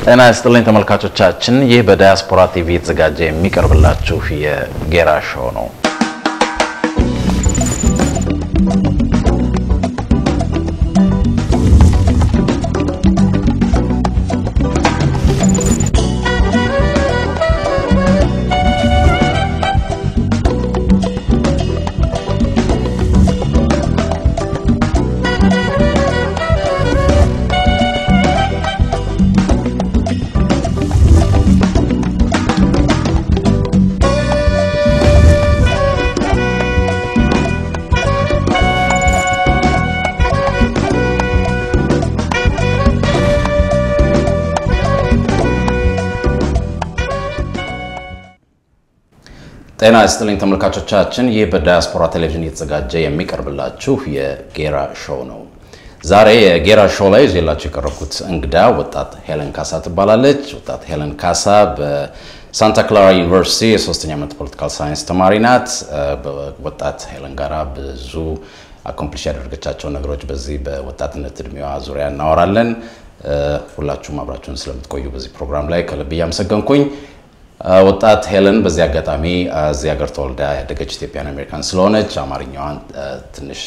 ጤና ይስጥልኝ ተመልካቾቻችን ይህ በዳያስፖራ ቲቪ የተዘጋጀ የሚቀርብላችሁ የጌራ-ሾው ነው ጤና ይስጥልኝ ተመልካቾቻችን ይህ በዳያስፖራ ቴሌቪዥን የተዘጋጀ የሚቀርብላችሁ የጌራ-ሾው ነው ዛሬ የጌራ-ሾው ላይ ይዤላችሁ የቀረብኩት እንግዳ ወጣት ሄለን ካሳ ትባላለች ወጣት ሄለን ካሳ በሳንታ ክላራ ዩኒቨርሲቲ የሶስተኛ ዓመት ፖለቲካል ሳይንስ ተማሪ ናት በወጣት ሄለን ጋራ ብዙ አኮምፕሊሽ ያደረገቻቸው ነገሮች በዚህ በወጣትነት እድሜዋ ዙሪያ እናወራለን ሁላችሁም አብራችሁን ስለምትቆዩ በዚህ ፕሮግራም ላይ ከልብ ያመሰግንኩኝ ወጣት ሄለን በዚህ አጋጣሚ እዚህ ሀገር ተወልዳ ያደገች ኢትዮጵያን አሜሪካን ስለሆነች አማርኛዋን ትንሽ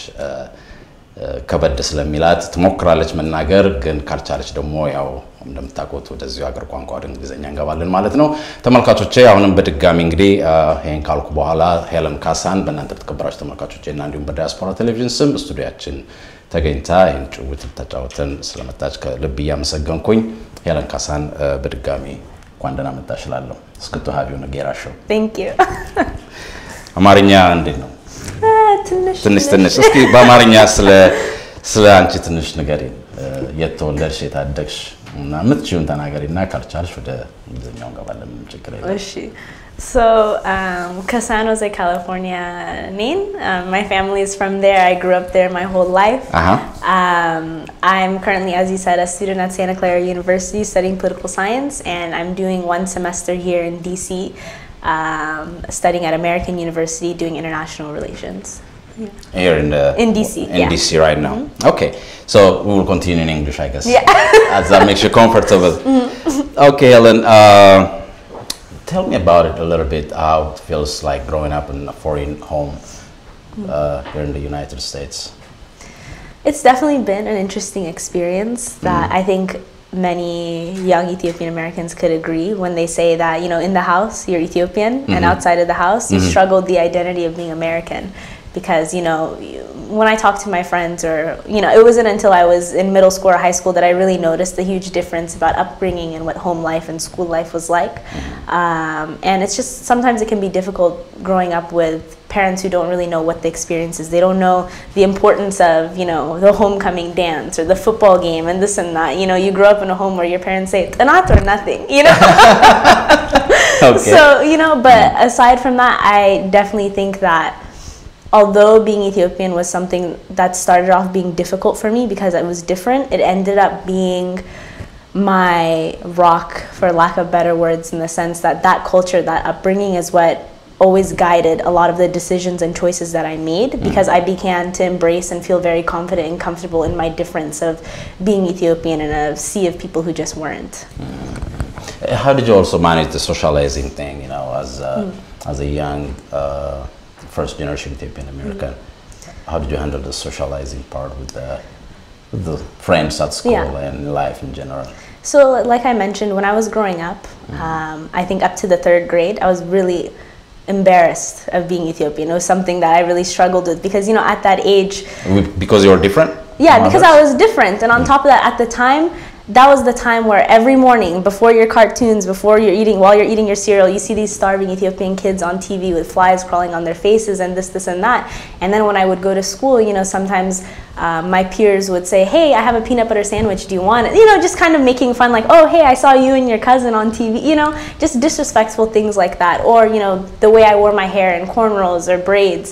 ከበድ ስለሚላት ትሞክራለች መናገር ግን ካልቻለች ደግሞ ያው እንደምታውቁት ወደዚህ ሀገር ቋንቋ ወደ እንግሊዘኛ እንገባለን ማለት ነው ተመልካቾቼ አሁንም በድጋሚ እንግዲህ ይሄን ካልኩ በኋላ ሄለን ካሳን በእናንተ ተከበራችሁ ተመልካቾቼ እና እንዲሁም በዳያስፖራ ቴሌቪዥን ስም ስቱዲዮአችን ተገኝታ ይሄን ጭውውት ተጫውተን ስለመጣች ከልብ ያመሰግንኩኝ ሄለን ካሳን በድጋሚ ቋንደና መጣሽላለሁ እስክቱ ሀቢው ነው Gera-show Thank you አማርኛ እንዴት ነው ትንሽ እስኪ በአማርኛ ስለ አንቺ ትንሽ ንገሪኝ የተወለድሽ የታደግሽ እና ምትችውን ተናገሪና ካልቻልሽ ወደ እንግሊዘኛው እንገባለን ችግር የለም እሺ So, San Jose, California. My family is from there. I grew up there my whole life. I'm currently, as you said, a student at Santa Clara University studying political science, and I'm doing one semester here in DC, studying at American University doing international relations. Yeah. Here in DC. In DC right now. Okay, so we will continue in English, I guess. Yeah. As that makes you comfortable. Okay, Helen. Tell me about it a little bit, how it feels like growing up in a foreign home here in the United States. It's definitely been an interesting experience that I think many young Ethiopian Americans could agree when they say that, you know, in the house you're Ethiopian and outside of the house you struggle with the identity of being American. Because, you know, when I talk to my friends or, you know, it wasn't until I was in middle school or high school that I really noticed the huge difference about upbringing and what home life and school life was like. And it's just, sometimes it can be difficult growing up with parents who don't really know what the experience is. They don't know the importance of, you know, the homecoming dance or the football game and this and that. You know, you grow up in a home where your parents say, "Tanat or nothing," you know? Okay. So, you know, but aside from that, I definitely think that although being Ethiopian was something that started off being difficult for me because it was different, it ended up being my rock, for lack of better words, in the sense that that culture, that upbringing is what always guided a lot of the decisions and choices that I made because I began to embrace and feel very confident and comfortable in my difference of being Ethiopian in a sea of people who just weren't. How did you also manage the socializing thing, you know, as a young first generation Ethiopian American? How did you handle the socializing part with the friends at school and life in general? So, like I mentioned, when I was growing up, I think up to the 3rd grade, I was really embarrassed of being Ethiopian. It was something that I really struggled with because, you know, at that age... Because you were different? Yeah, because I was different. And on top of that, at the time, that was the time where every morning, before your cartoons, while you're eating your cereal, you see these starving Ethiopian kids on TV with flies crawling on their faces and this and that. And then when I would go to school, you know, sometimes my peers would say, "Hey, I have a peanut butter sandwich, do you want it?" You know, just kind of making fun like, "Oh, hey, I saw you and your cousin on TV," you know, just disrespectful things like that. Or, you know, the way I wore my hair in cornrows or braids.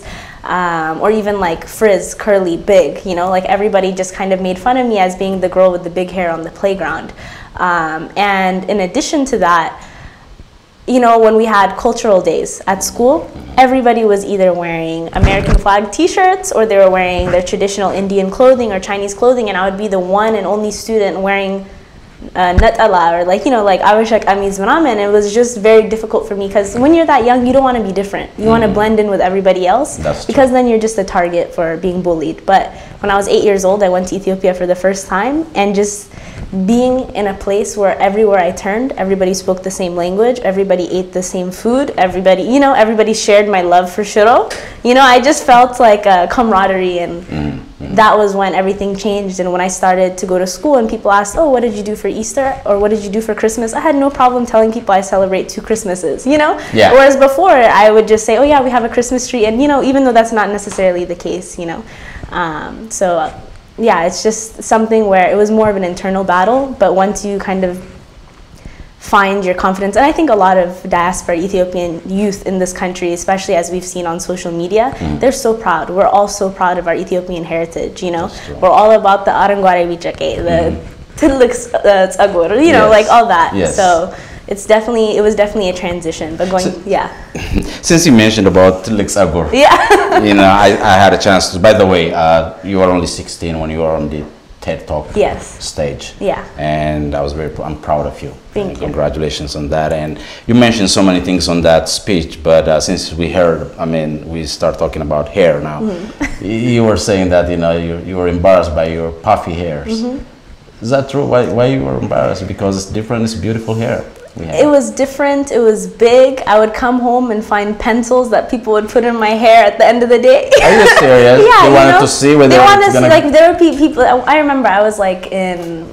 Or even like frizz, curly, big, you know, like everybody just kind of made fun of me as being the girl with the big hair on the playground. And in addition to that, you know, when we had cultural days at school, everybody was either wearing American flag t-shirts or they were wearing their traditional Indian clothing or Chinese clothing, and I would be the one and only student wearing natala, or like, you know, like Avishak Amiz Manaman. It was just very difficult for me because when you're that young, you don't want to be different. You want to blend in with everybody else. That's because true. then you're just a target for being bullied. But when I was 8 years old, I went to Ethiopia for the first time, and just being in a place where everywhere I turned, everybody spoke the same language, everybody ate the same food, everybody, you know, everybody shared my love for shiro. You know, I just felt like a camaraderie, and that was when everything changed. And when I started to go to school and people asked, oh, what did you do for Easter, or what did you do for Christmas, I had no problem telling people I celebrate 2 Christmases, you know? Yeah. Whereas before, I would just say, oh yeah, we have a Christmas tree, and you know, even though that's not necessarily the case, you know. Yeah, it's just something where it was more of an internal battle, but once you kind of find your confidence, and I think a lot of diaspora Ethiopian youth in this country, especially as we've seen on social media, they're so proud. We're all so proud of our Ethiopian heritage, you know. We're all about the arangware bichake, the tillik tsagor, you know, like all that. Yes. So it was definitely a transition, but going, yeah. Since you mentioned about tillik tsagor, Yeah. you know, I had a chance to, by the way, you were only 16 when you were on the TED Talk Yes. stage. Yeah. And I'm proud of you. Thank you. Congratulations on that. And you mentioned so many things on that speech, but since we heard, I mean, we start talking about hair now. You were saying that, you know, you were embarrassed by your puffy hairs. Is that true? Why you were embarrassed? Because it's different, it's beautiful hair. It was different, it was big. I would come home and find pencils that people would put in my hair at the end of the day. Are you serious? Yeah, they wanted to see whether they wanted it's to gonna... see, like, there were people, I remember I was like in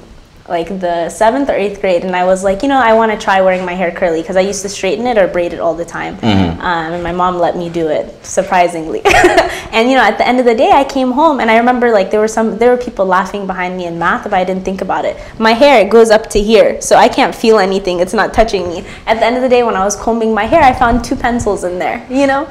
like the 7th or 8th grade, and I was like, you know, I want to try wearing my hair curly because I used to straighten it or braid it all the time. And my mom let me do it, surprisingly. And you know, at the end of the day, I came home and I remember like there were people laughing behind me in math, but I didn't think about it. My hair goes up to here, so I can't feel anything. It's not touching me. At the end of the day, when I was combing my hair, I found 2 pencils in there, you know?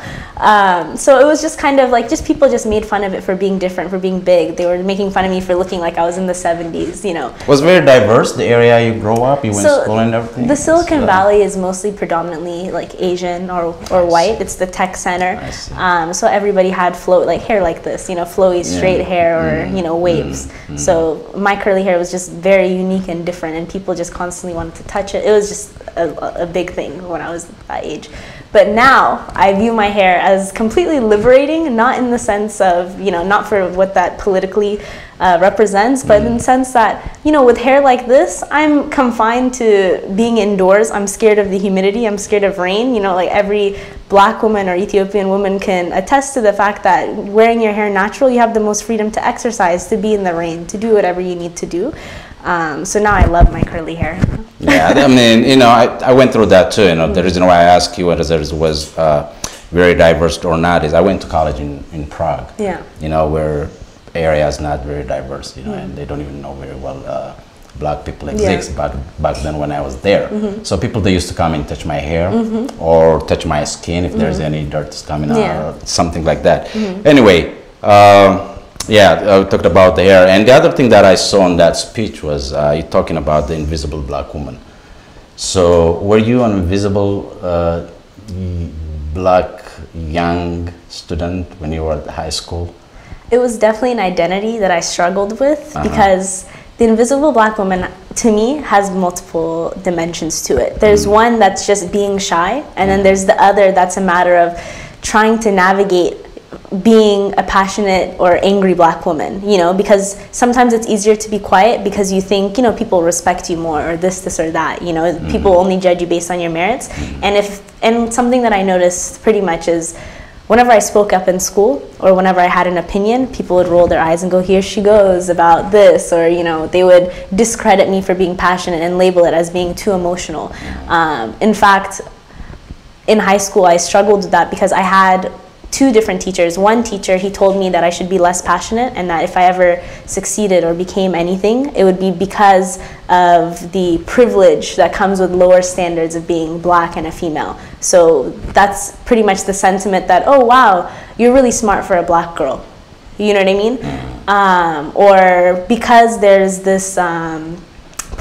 So it was just kind of like, just people just made fun of it for being different, for being big. They were making fun of me for looking like I was in the 70s, you know? Was very diverse, the area you grew up, you went to school and everything? The Silicon Valley is mostly predominantly like Asian or white. It's the tech center. So everybody had like hair like this, you know, flowy straight hair or, you know, waves. So my curly hair was just very unique and different, and people just constantly wanted to touch it. It was just a big thing when I was that age. But now I view my hair as completely liberating, not in the sense of, you know, not for what that politically represents, but in the sense that, you know, with hair like this, I'm confined to being indoors. I'm scared of the humidity. I'm scared of rain. You know, like every Black woman or Ethiopian woman can attest to the fact that wearing your hair natural, you have the most freedom to exercise, to be in the rain, to do whatever you need to do. So now I love my curly hair. Yeah, I mean, you know, I went through that too. You know, the reason why I asked you whether it was very diverse or not is I went to college in Prague. Yeah. You know, where area is not very diverse, you know, and they don't even know very well Black people exist. But back then when I was there, so people, they used to come and touch my hair or touch my skin if there's any dirt coming out or something like that. Anyway, I talked about the hair, and the other thing that I saw in that speech was you talking about the invisible Black woman. So were you an invisible Black young student when you were at high school? It was definitely an identity that I struggled with because the invisible Black woman, to me, has multiple dimensions to it. There's one that's just being shy, and then there's the other that's a matter of trying to navigate being a passionate or angry Black woman, you know, because sometimes it's easier to be quiet because you think, you know, people respect you more, or this or that, you know, people only judge you based on your merits. And something that I noticed pretty much is whenever I spoke up in school or whenever I had an opinion, people would roll their eyes and go, here she goes about this, or, you know, they would discredit me for being passionate and label it as being too emotional. In fact, in high school, I struggled with that because I had 2 different teachers. One teacher, he told me that I should be less passionate, and that if I ever succeeded or became anything, it would be because of the privilege that comes with lower standards of being Black and a female. So that's pretty much the sentiment that, oh wow, you're really smart for a Black girl. You know what I mean? Or because there's this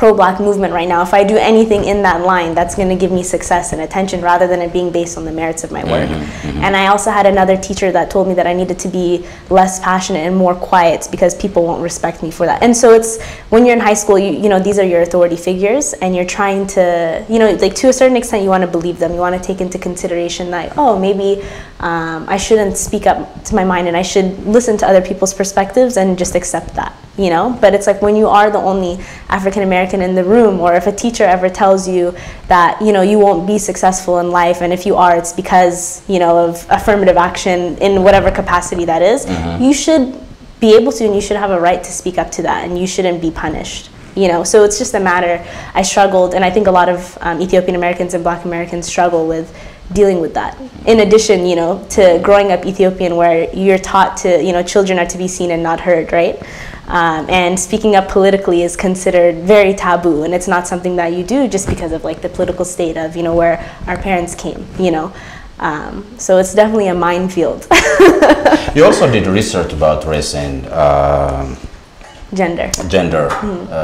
pro-Black movement right now, if I do anything in that line, that's going to give me success and attention rather than it being based on the merits of my work. And I also had another teacher that told me that I needed to be less passionate and more quiet because people won't respect me for that. And so it's, when you're in high school, you know, these are your authority figures, and you're trying to, you know, like to a certain extent, you want to believe them. You want to take into consideration that, oh, maybe I shouldn't speak up to my mind and I should listen to other people's perspectives and just accept that, you know? But it's like when you are the only African American in the room, or if a teacher ever tells you that, you know, you won't be successful in life, and if you are, it's because, you know, of affirmative action in whatever capacity that is, you should be able to, and you should have a right to speak up to that, and you shouldn't be punished. You know, so it's just a matter. I struggled, and I think a lot of Ethiopian Americans and Black Americans struggle with dealing with that. In addition, you know, to growing up Ethiopian, where you're taught to, you know, children are to be seen and not heard, right? And speaking up politically is considered very taboo, and it's not something that you do just because of like the political state of, you know, where our parents came, you know. So it's definitely a minefield. You also did research about race and gender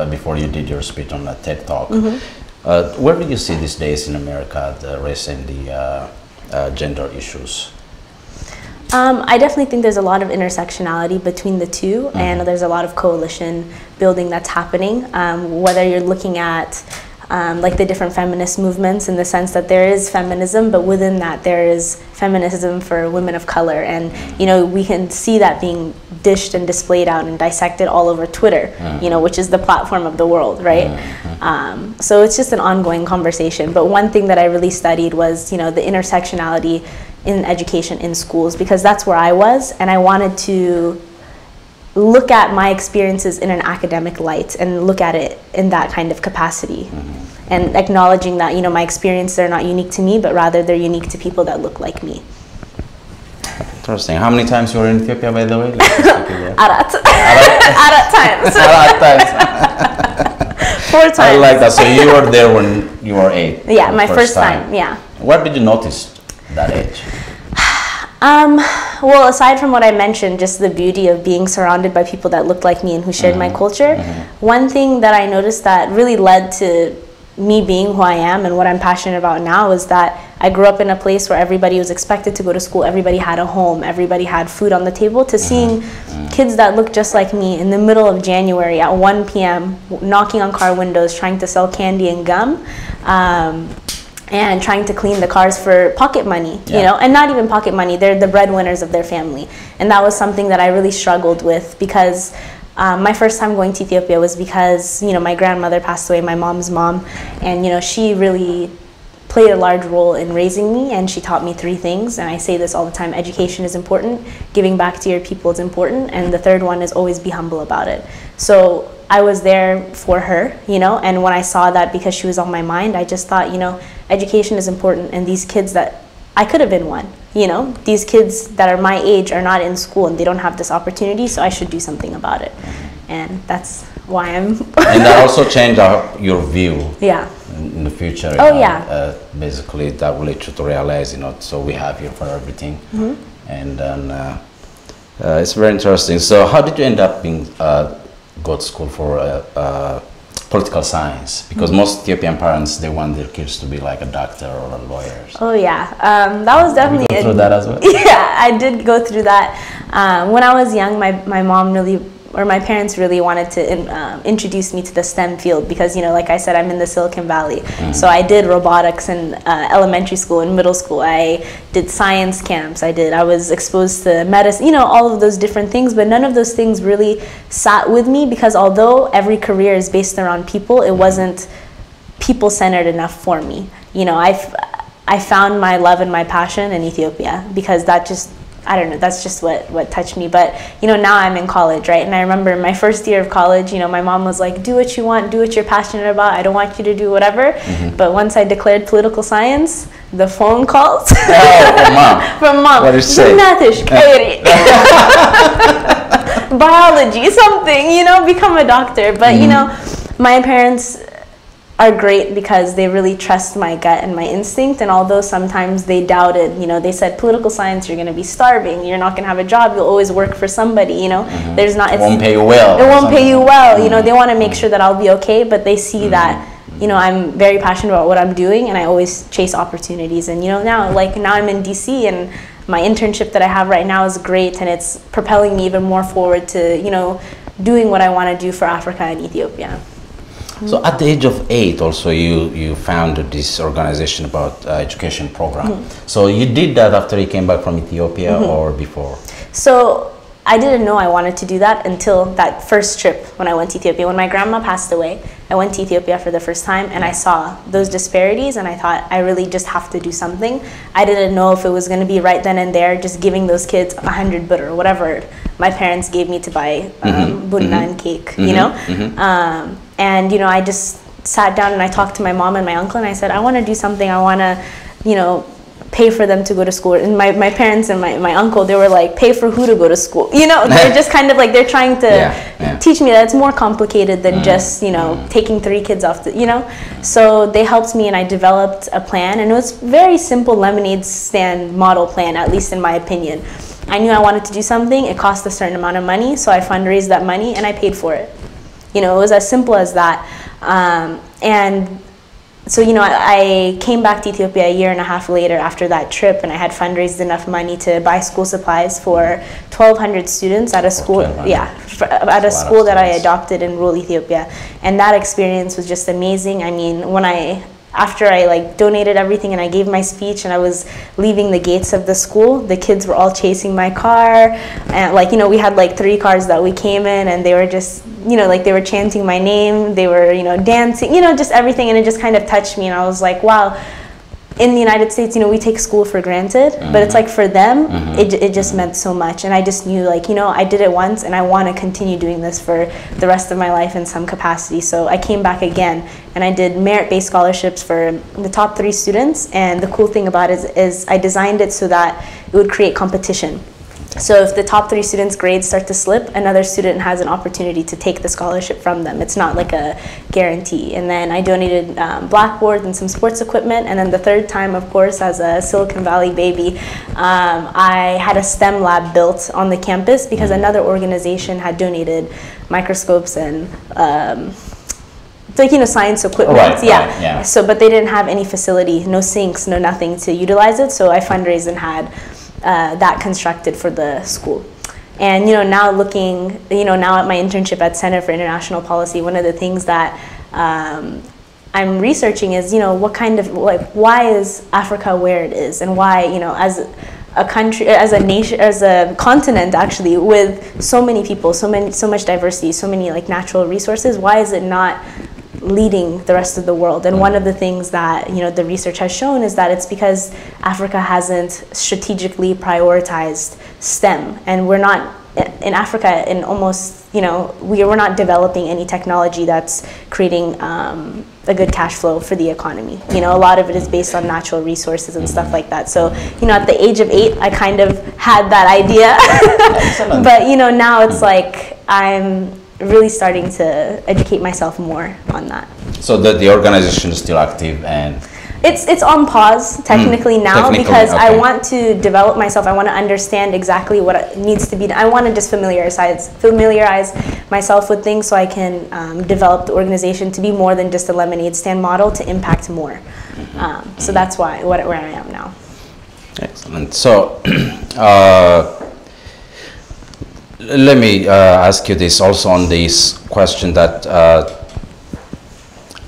before you did your speech on the TED Talk. Where do you see these days in America the race and the gender issues? I definitely think there's a lot of intersectionality between the two, and there's a lot of coalition building that's happening. Whether you're looking at like the different feminist movements, in the sense that there is feminism, but within that there is feminism for women of color, and you know, we can see that being dished and displayed out and dissected all over Twitter, you know, which is the platform of the world, right? So it's just an ongoing conversation. But one thing that I really studied was, you know, the intersectionality in education in schools, because that's where I was, and I wanted to look at my experiences in an academic light and look at it in that kind of capacity, and acknowledging that, you know, my experiences are not unique to me, but rather they're unique to people that look like me. Interesting. How many times you were in Ethiopia, by the way? Arat times. Arat times. 4 times. I like that. So you were there when you were 8. Yeah, my first time. Yeah. What did you notice that age? Well, aside from what I mentioned, just the beauty of being surrounded by people that looked like me and who shared my culture, one thing that I noticed that really led to me being who I am and what I'm passionate about now is that I grew up in a place where everybody was expected to go to school, everybody had a home, everybody had food on the table, to seeing kids that look just like me in the middle of January at 1 p.m. knocking on car windows, trying to sell candy and gum, and trying to clean the cars for pocket money, you know, and not even pocket money, they're the breadwinners of their family. And that was something that I really struggled with, because my first time going to Ethiopia was because, you know, my grandmother passed away, my mom's mom, and, you know, she really played a large role in raising me, and she taught me 3 things, and I say this all the time: education is important, giving back to your people is important, and the third one is always be humble about it. So I was there for her, you know, and when I saw that, because she was on my mind, I just thought, you know, education is important, and these kids that, I could have been one, you know, these kids that are my age are not in school and they don't have this opportunity, so I should do something about it. And that's why I'm... And that also changed your view. Yeah. In the future. Oh, yeah. Basically, that will let you to realize, you know, so we have here for everything. And then it's very interesting. So how did you end up being go to school for political science? Because most Ethiopian parents, they want their kids to be like a doctor or a lawyer. So. Oh yeah, that was definitely... Did you go through that as well? Yeah, I did go through that. When I was young, my mom really, or my parents really wanted to introduce me to the STEM field, because, you know, like I said, I'm in the Silicon Valley. So I did robotics in elementary school and middle school. I did science camps. I was exposed to medicine, you know, all of those different things, but none of those things really sat with me, because although every career is based around people, it wasn't people-centered enough for me. You know, I found my love and my passion in Ethiopia, because that just, I don't know, that's just what touched me. But, you know, now I'm in college, right? And I remember my first year of college, you know, my mom was like, do what you want, do what you're passionate about. I don't want you to do whatever. But once I declared political science, the phone calls. Oh, from mom. From mom. What did she say? Biology, something, you know, become a doctor. But, you know, my parents, are great because they really trust my gut and my instinct. And although sometimes they doubted, you know, they said political science, you're going to be starving, you're not going to have a job, you'll always work for somebody, you know. There's not, it won't pay you well. It won't pay you well. You know, they want to make sure that I'll be okay, but they see that, you know, I'm very passionate about what I'm doing, and I always chase opportunities. And, you know, now I'm in DC, and my internship that I have right now is great, and it's propelling me even more forward to, you know, doing what I want to do for Africa and Ethiopia. So at the age of 8 also you founded this organization about education program. So you did that after you came back from Ethiopia or before? So I didn't know I wanted to do that until that first trip when I went to Ethiopia. When my grandma passed away, I went to Ethiopia for the first time, and I saw those disparities, and I thought I really just have to do something. I didn't know if it was going to be right then and there, just giving those kids 100 birr or whatever my parents gave me to buy bunna and cake, you know? And, you know, I just sat down and I talked to my mom and my uncle, and I said, I want to do something. I want to, you know, pay for them to go to school. And my parents and my uncle, they were like, pay for who to go to school? You know, they're just kind of like, they're trying to teach me that it's more complicated than just, you know, taking 3 kids off the, you know. So they helped me, and I developed a plan, and it was very simple lemonade stand model plan, at least in my opinion. I knew I wanted to do something. It cost a certain amount of money, so I fundraised that money and I paid for it. You know, it was as simple as that. And so, you know, I came back to Ethiopia a year and a half later after that trip, and I had fundraised enough money to buy school supplies for 1,200 students at a school, at a school that I adopted in rural Ethiopia. And that experience was just amazing. I mean, after I like donated everything and I gave my speech and I was leaving the gates of the school, the kids were all chasing my car, and like, you know, we had like 3 cars that we came in, and they were just, you know, like they were chanting my name, they were, you know, dancing, you know, just everything, and it just kind of touched me, and I was like, wow. In the United States, you know, we take school for granted, but it's like for them, it just meant so much. And I just knew, like, you know, I did it once, and I want to continue doing this for the rest of my life in some capacity. So I came back again, and I did merit-based scholarships for the top 3 students. And the cool thing about it is I designed it so that it would create competition. So if the top 3 students' grades start to slip, another student has an opportunity to take the scholarship from them. It's not like a guarantee. And then I donated blackboards and some sports equipment. And then the third time, of course, as a Silicon Valley baby, I had a STEM lab built on the campus because another organization had donated microscopes and like, you know, science equipment. Right. So, but they didn't have any facility, no sinks, no nothing to utilize it. So I fundraised and had that constructed for the school. And, you know, now looking, you know, now at my internship at Center for International Policy, one of the things that I'm researching is, you know, what kind of, like, why is Africa where it is, and why, you know, as a country, as a nation, as a continent actually, with so many people, so much diversity, so many like natural resources, why is it not leading the rest of the world? And one of the things that, you know, the research has shown is that it's because Africa hasn't strategically prioritized STEM, and we're not in Africa in almost, you know, we're not developing any technology that's creating a good cash flow for the economy. You know, a lot of it is based on natural resources and stuff like that. So, you know, at the age of 8, I kind of had that idea. But, you know, now it's like I'm really starting to educate myself more on that. So the organization is still active, and it's on pause technically now, because I want to develop myself. I want to understand exactly what needs to be done. I want to just familiarize myself with things so I can develop the organization to be more than just a lemonade stand model, to impact more. So that's where I am now. Excellent. So let me ask you this also on this question that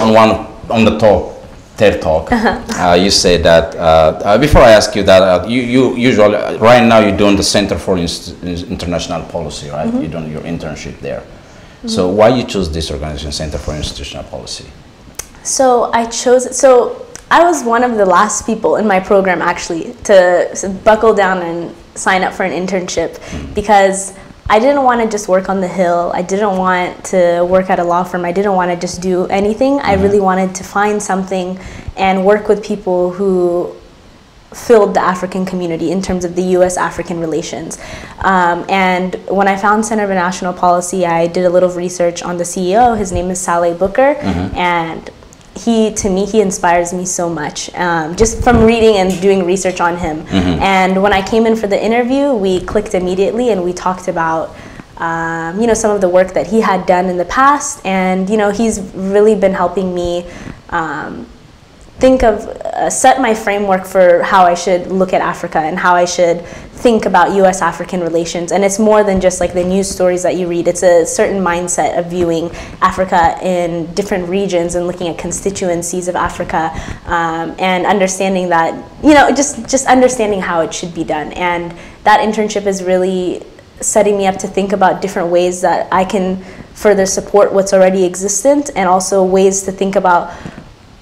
on the TED Talk, you say that, before I ask you that, you usually, right now you're doing the Center for International Policy, right? You're doing your internship there. So why you choose this organization, Center for Institutional Policy? So I was one of the last people in my program actually to buckle down and sign up for an internship, because I didn't want to just work on the Hill. I didn't want to work at a law firm. I didn't want to just do anything. I really wanted to find something and work with people who filled the African community in terms of the U.S.-African relations. And when I found Center for International Policy, I did a little research on the CEO. His name is Saleh Booker, and to me, he inspires me so much, just from reading and doing research on him. And when I came in for the interview, we clicked immediately and we talked about, some of the work that he had done in the past. And, he's really been helping me set my framework for how I should look at Africa and how I should think about U.S.-African relations. And it's more than just like the news stories that you read. It's a certain mindset of viewing Africa in different regions and looking at constituencies of Africa, and understanding that, just understanding how it should be done. And that internship is really setting me up to think about different ways that I can further support what's already existent, and also ways to think about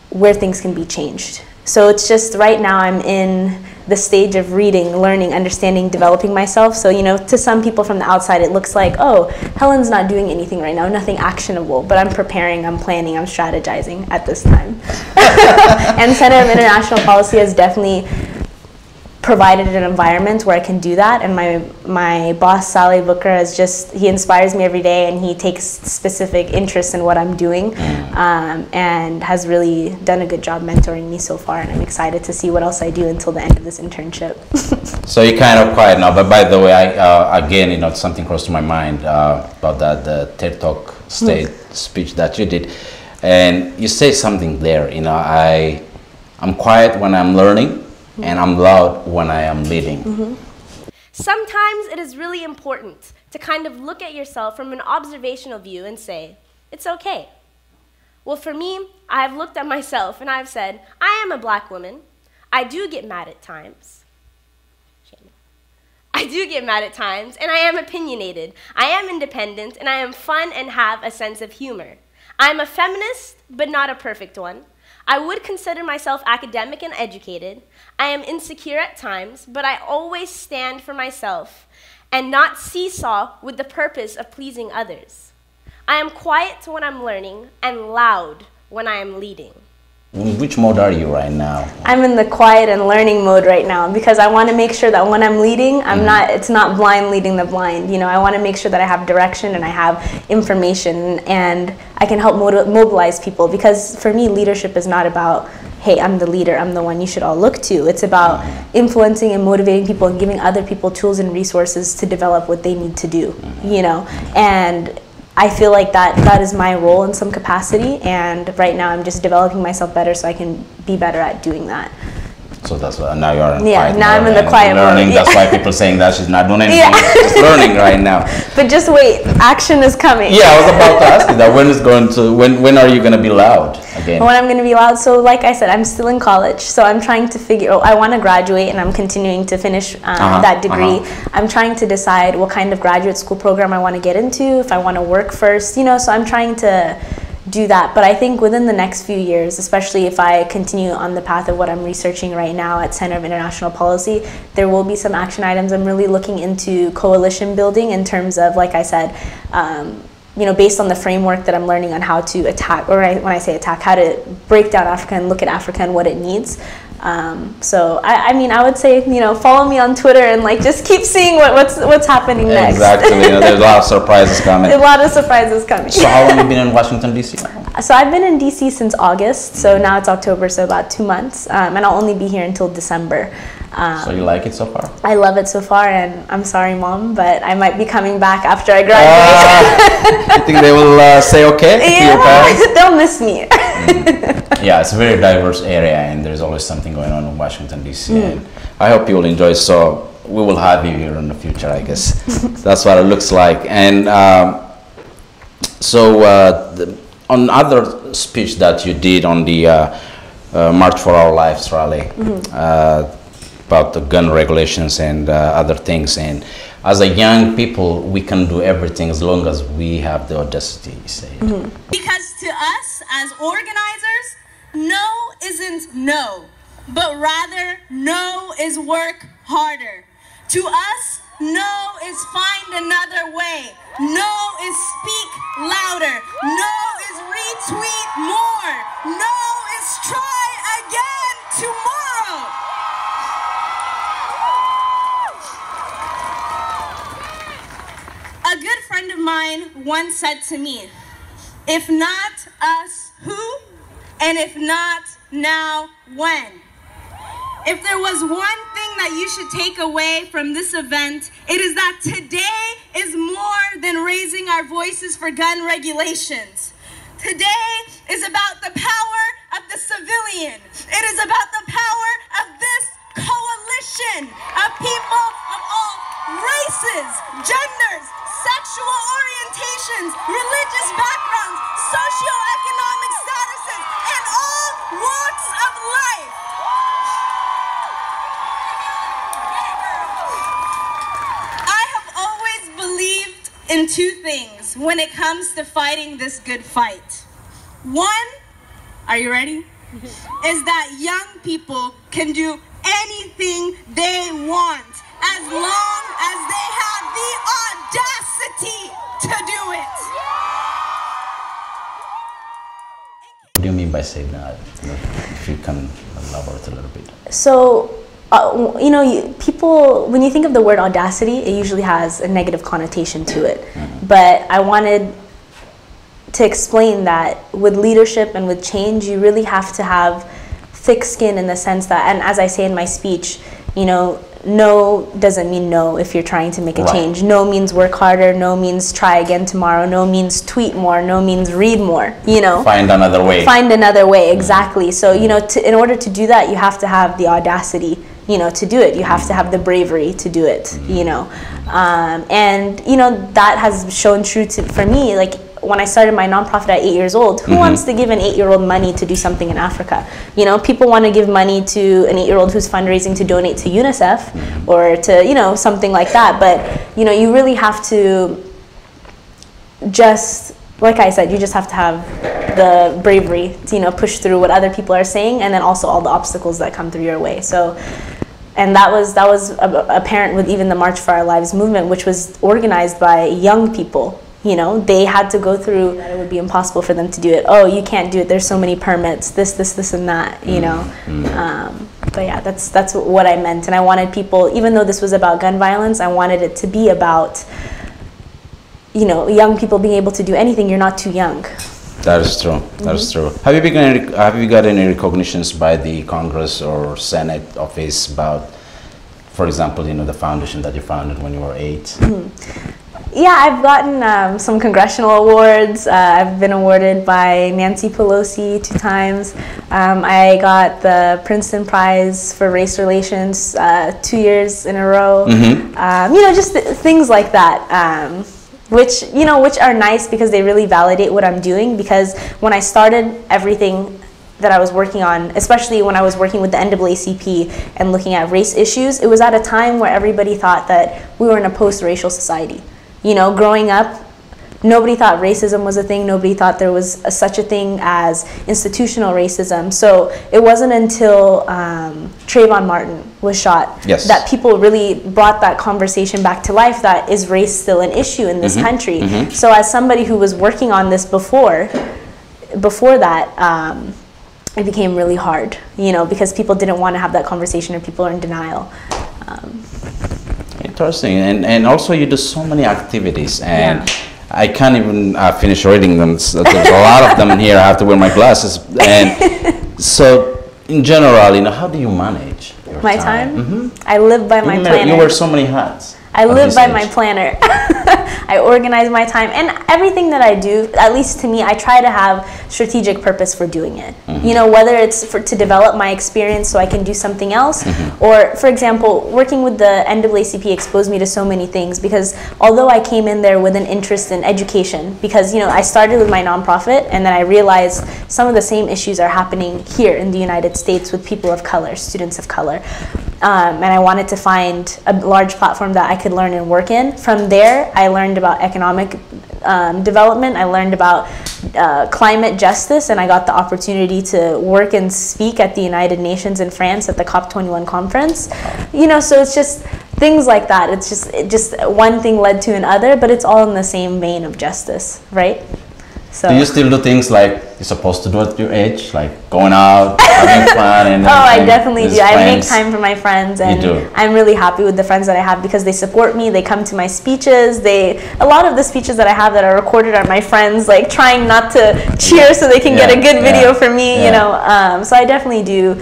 where things can be changed. So it's just right now I'm in the stage of reading, learning, understanding, developing myself. So, to some people from the outside, it looks like, oh, Helen's not doing anything right now, nothing actionable. But I'm preparing, I'm planning, I'm strategizing at this time. And Center of International Policy has definitely provided an environment where I can do that. And my boss, Sally Booker, he inspires me every day, and he takes specific interest in what I'm doing, and has really done a good job mentoring me so far. And I'm excited to see what else I do until the end of this internship. So you're kind of quiet now, but by the way, again, something crossed my mind about the TED Talk speech that you did. And you say something there, I'm quiet when I'm learning, and I'm loud when I am leading. Sometimes it is really important to kind of look at yourself from an observational view and say, it's okay. Well, for me, I've looked at myself and I've said, I am a black woman. I do get mad at times. I do get mad at times, and I am opinionated. I am independent, and I am fun and have a sense of humor. I'm a feminist, but not a perfect one. I would consider myself academic and educated. I am insecure at times, but I always stand for myself and not seesaw with the purpose of pleasing others. I am quiet when I'm learning and loud when I am leading. In which mode are you right now? I'm in the quiet and learning mode right now, because I want to make sure that when I'm leading, it's not blind leading the blind. I want to make sure that I have direction and I have information, and I can help mobilize people. Because for me, leadership is not about, hey, I'm the leader, I'm the one you should all look to. It's about influencing and motivating people and giving other people tools and resources to develop what they need to do, And I feel like that is my role in some capacity, and right now I'm just developing myself better so I can be better at doing that. So that's why now you're in quiet now I'm in the quiet learning. mode. That's why people saying that she's not doing anything, just learning right now. But just wait, action is coming. Yeah, I was about to ask you that. When are you going to be loud again? When I'm going to be loud, so like I said, I'm still in college, so I'm trying to I want to graduate, and I'm continuing to finish that degree. I'm trying to decide what kind of graduate school program I want to get into, if I want to work first, so I'm trying to do that. But I think within the next few years, especially if I continue on the path of what I'm researching right now at Center of International Policy, there will be some action items. I'm really looking into coalition building in terms of, like I said, based on the framework that I'm learning on how to attack, or when I say attack, how to break down Africa and look at Africa and what it needs. So I would say, follow me on Twitter and just keep seeing what's happening next. Exactly. There's a lot of surprises coming. A lot of surprises coming. So how long have you been in Washington, D.C. now? So I've been in D.C. since August. So now it's October, so about 2 months. And I'll only be here until December. So you like it so far? I love it so far, and I'm sorry, Mom, but I might be coming back after I graduate. You think they will say okay to your parents? They'll miss me. Yeah, it's a very diverse area, and there's always something going on in Washington, D.C. And I hope you will enjoy it. So we will have you here in the future, I guess. That's what it looks like. And on other speech that you did on the March for Our Lives rally, about the gun regulations and other things, and as a young people, we can do everything as long as we have the audacity, you say. Because to us as organizers, no isn't no, but rather no is work harder. To us, no is find another way. No is speak louder. No is retweet more. No is try again tomorrow. A good friend of mine once said to me, if not us, who? And if not, now when? If there was one thing that you should take away from this event, it is that today is more than raising our voices for gun regulations. Today is about the power of the civilian. It is about the power of this coalition of people of all races, genders, sexual orientations, religious backgrounds, socioeconomic statuses, and all walks of life. I have always believed in two things when it comes to fighting this good fight. One, are you ready? Is that young people can do anything they want as long as they have the audacity to do it. What do you mean by saying that? If you can elaborate a little bit. So, you know, people, when you think of the word audacity, it usually has a negative connotation to it. But I wanted to explain that with leadership and with change, you really have to have thick skin in the sense that, and as I say in my speech, you know, no doesn't mean no if you're trying to make a change. No means work harder, no means try again tomorrow, no means tweet more, no means read more, you know. Find another way. Find another way, exactly. So, you know, in order to do that, you have to have the audacity, you know, to do it. You have to have the bravery to do it, you know. And, you know, that has shown true for me, like, when I started my nonprofit at 8 years old, who wants to give an 8-year-old money to do something in Africa? You know, people want to give money to an 8-year-old who's fundraising to donate to UNICEF or to, you know, something like that. But, you know, you really have to just, like I said, you just have to have the bravery to, you know, push through what other people are saying, and then also all the obstacles that come through your way. So, and that was apparent with even the March for Our Lives movement, which was organized by young people. You know, they had to go through that. It would be impossible for them to do it. Oh, you can't do it. There's so many permits. This, and that. You know, but yeah, that's what I meant. And I wanted people, even though this was about gun violence, I wanted it to be about, you know, young people being able to do anything. You're not too young. That is true. That is true. Have you got any recognitions by the Congress or Senate office about, for example, you know, the foundation that you founded when you were 8? Yeah, I've gotten some congressional awards. I've been awarded by Nancy Pelosi 2 times. I got the Princeton Prize for Race Relations 2 years in a row. You know, just things like that, which are nice because they really validate what I'm doing. Because when I started everything that I was working on, especially when I was working with the NAACP and looking at race issues, it was at a time where everybody thought that we were in a post-racial society. You know, growing up, nobody thought racism was a thing. Nobody thought there was such a thing as institutional racism. So it wasn't until Trayvon Martin was shot that people really brought that conversation back to life, that is race still an issue in this country? So as somebody who was working on this before that, it became really hard, you know, because people didn't want to have that conversation, or people are in denial. Interesting. And also you do so many activities, and I can't even finish reading them. So there's a lot of them in here. I have to wear my glasses. And so in general, you know, how do you manage your time? I live by my planner. You wear so many hats. I live by my planner. I organize my time, and everything that I do, at least to me, I try to have strategic purpose for doing it. You know, whether it's to develop my experience so I can do something else, or, for example, working with the NAACP exposed me to so many things, because although I came in there with an interest in education, because, you know, I started with my nonprofit, and then I realized some of the same issues are happening here in the United States with people of color, students of color. And I wanted to find a large platform that I could learn and work in. From there, I learned about economic development. I learned about climate justice, and I got the opportunity to work and speak at the United Nations in France at the COP21 conference. You know, so it's just things like that. It's just one thing led to another, but it's all in the same vein of justice, right? So. Do you still do things like you're supposed to do at your age, like going out, having fun, and oh, I definitely do. Friends? I make time for my friends, and I'm really happy with the friends that I have because they support me. They come to my speeches. A lot of the speeches that I have that are recorded are my friends, like trying not to cheer so they can get a good video for me. You know, so I definitely do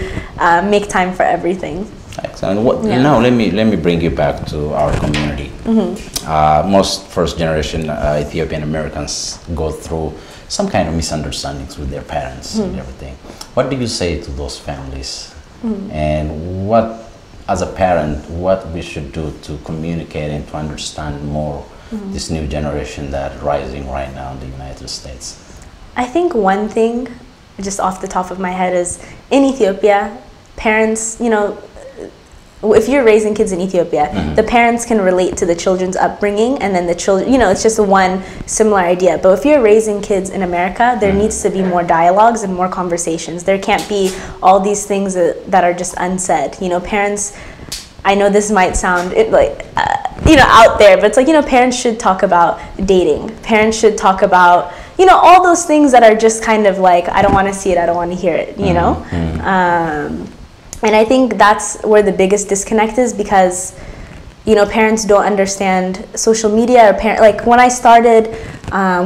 make time for everything. Excellent. Now let me bring you back to our community. Most first generation Ethiopian Americans go through some kind of misunderstandings with their parents and everything. What do you say to those families? And what, as a parent, what we should do to communicate and to understand more this new generation that rising right now in the United States? I think one thing, just off the top of my head, is in Ethiopia, parents, you know, if you're raising kids in Ethiopia, the parents can relate to the children's upbringing, and then the children, you know, it's just one similar idea. But if you're raising kids in America, there needs to be more dialogues and more conversations. There can't be all these things that are just unsaid. You know, parents, I know this might sound you know, out there, but it's like, you know, parents should talk about dating. Parents should talk about, you know, all those things that are just kind of like, I don't want to see it, I don't want to hear it, you know? And I think that's where the biggest disconnect is because, you know, parents don't understand social media. Like when I started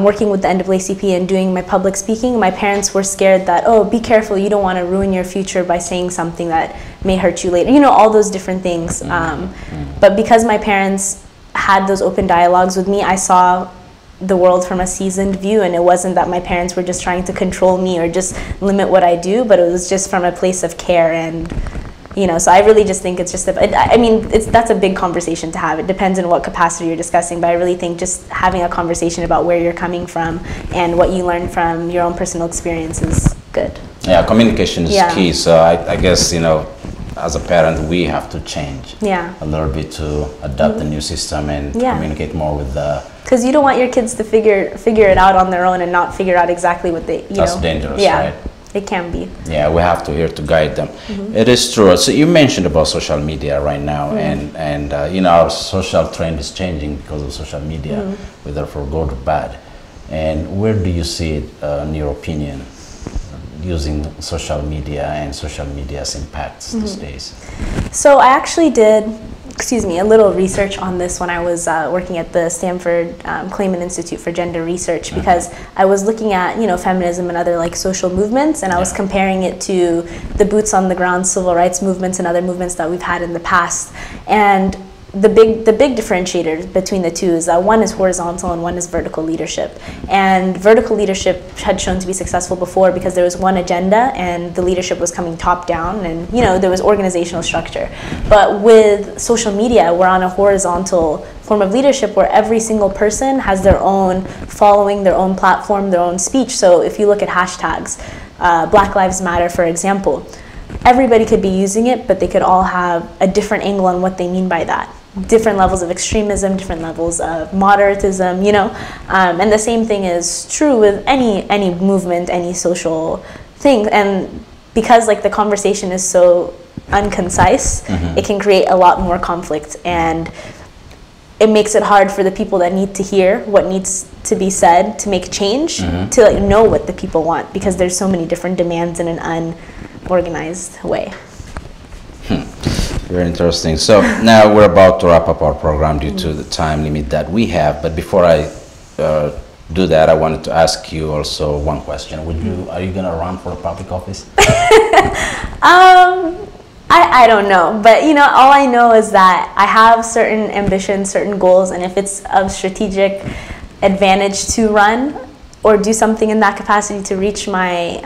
working with the NAACP and doing my public speaking, my parents were scared that, oh, be careful, you don't want to ruin your future by saying something that may hurt you later. You know, all those different things. But because my parents had those open dialogues with me, I saw the world from a seasoned view, and it wasn't that my parents were just trying to control me or just limit what I do, but it was just from a place of care. And you know, so I really just think it's just I mean, that's a big conversation to have. It depends on what capacity you're discussing, but I really think just having a conversation about where you're coming from and what you learn from your own personal experience is good. Yeah, communication is key. So I guess, you know, as a parent, we have to change a little bit to adapt the new system and communicate more with the. Because you don't want your kids to figure it out on their own and not figure out exactly what they, you know. That's dangerous, right? It can be. Yeah, we have to here to guide them. It is true. So you mentioned about social media right now, and you know, our social trend is changing because of social media, whether for good or bad. And where do you see it, in your opinion, using social media and social media's impacts these days? So I actually did, a little research on this when I was working at the Stanford Clayman Institute for Gender Research, because I was looking at, you know, feminism and other like social movements, and I was comparing it to the boots on the ground civil rights movements and other movements that we've had in the past. And the big differentiator between the two is that one is horizontal and one is vertical leadership. And vertical leadership had shown to be successful before because there was one agenda and the leadership was coming top down, and you know, there was organizational structure. But with social media, we're on a horizontal form of leadership where every single person has their own following, their own platform, their own speech. So if you look at hashtags, Black Lives Matter, for example, everybody could be using it, but they could all have a different angle on what they mean by that. Different levels of extremism, different levels of moderatism, you know, and the same thing is true with any movement, any social thing. And because like the conversation is so unconcise, it can create a lot more conflict, and it makes it hard for the people that need to hear what needs to be said to make change to like know what the people want, because there's so many different demands in an unorganized way. Very interesting. So now we're about to wrap up our program due to the time limit that we have. But before I do that, I wanted to ask you also one question. Are you going to run for a public office? I don't know, but you know, all I know is that I have certain ambitions, certain goals, and if it's of strategic advantage to run or do something in that capacity to reach my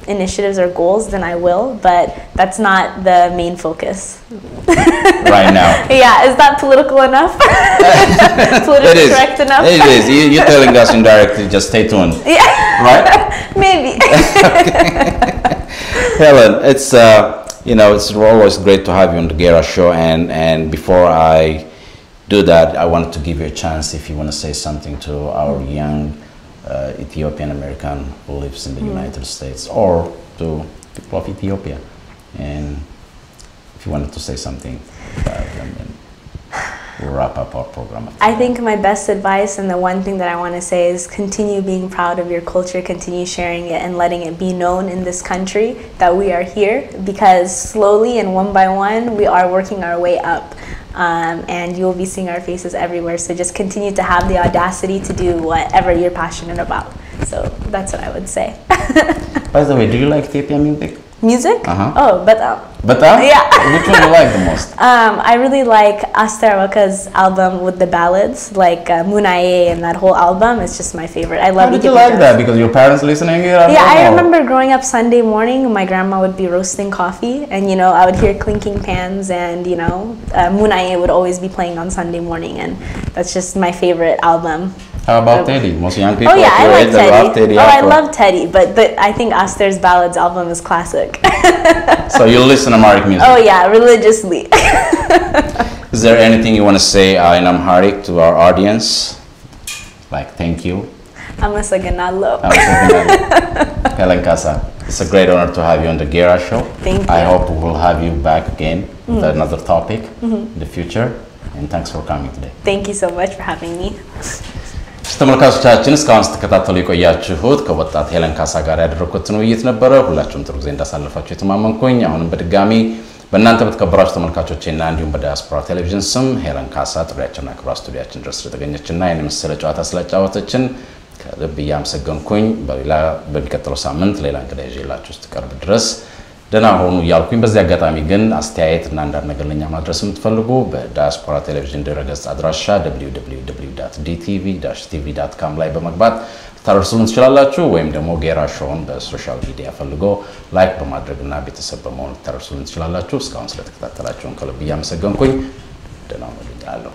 initiatives or goals, then I will, but that's not the main focus. Right now. Yeah, is that political enough? Politically correct enough? It is. You're telling us indirectly, just stay tuned. Yeah. Right? Maybe. Helen, it's you know, it's always great to have you on the Gera-show, and before I do that, I wanted to give you a chance if you want to say something to our young Ethiopian American who lives in the United States, or to people of Ethiopia, and if you wanted to say something about them. we'll wrap up our program. I think my best advice and the one thing that I want to say is continue being proud of your culture, continue sharing it and letting it be known in this country that we are here, because slowly and one by one we are working our way up. And you'll be seeing our faces everywhere, so just continue to have the audacity to do whatever you're passionate about. So that's what I would say. By the way, do you like Ethiopian music? Music? Oh, but yeah. Which one do you like the most? I really like Aster Awaka's album with the ballads, like Munaye and that whole album. It's just my favorite. I love. How did you like that? Because your parents listening here? Yeah, I remember growing up Sunday morning, my grandma would be roasting coffee, and you know I would hear clinking pans, and you know Munaye would always be playing on Sunday morning, and that's just my favorite album. How about Teddy? Most young people. Oh yeah, I like Teddy. Love Teddy. I love Teddy, but I think Aster's Ballads album is classic. So you listen to Amharic music? Oh yeah, religiously. Is there anything you want to say in Amharic to our audience? Like thank you. Amasaganalo. Helen Kassa, it's a great honor to have you on the Gera-show. Thank you. I hope we'll have you back again with another topic in the future. And thanks for coming today. Thank you so much for having me. ተመልካቾቻችን እስካሁን ስትከታተሉ የቆያችሁት ከወጣት ሄለን ካሳ ጋር ያደረኩትን ውይይት ነበረ። ሁላችሁም ጥሩ ጊዜ እንዳሳለፋችሁ የተማመንኩኝ። አሁንም በድጋሚ በእናንተ በተከበራችሁ ተመልካቾቼና እንዲሁም በዳያስፖራ ቴሌቪዥን ስም ሄለን ካሳ ጥሪያችንና ክብራ ስቱዲያችን ድረስ ስለተገኘችና የኔ መሰለ ጨዋታ ስለጫወተችን ከልብ እያመሰገንኩኝ በሚቀጥለው ሳምንት ሌላ እንግዳ ይዤላችሁ ስትቀርብ ድረስ ደህና ሁኑ እያልኩኝ በዚህ አጋጣሚ ግን አስተያየትና አንዳንድ ነገር ለኛ ማድረስ የምትፈልጉ በዳያስፖራ ቴሌቪዥን ድረገጽ አድራሻ www.dtv-tv.com ላይ በመግባት ታርሱን ትችላላችሁ ወይም ደግሞ ጌራ-ሾውን በሶሻል ሚዲያ ፈልጎ ላይክ በማድረግና ቤተሰብ በመሆን ታርሱን ትችላላችሁ። እስካሁን ስለተከታተላችሁን ከልብ እያመሰገንኩኝ ደህና ሁኑ እላለሁ።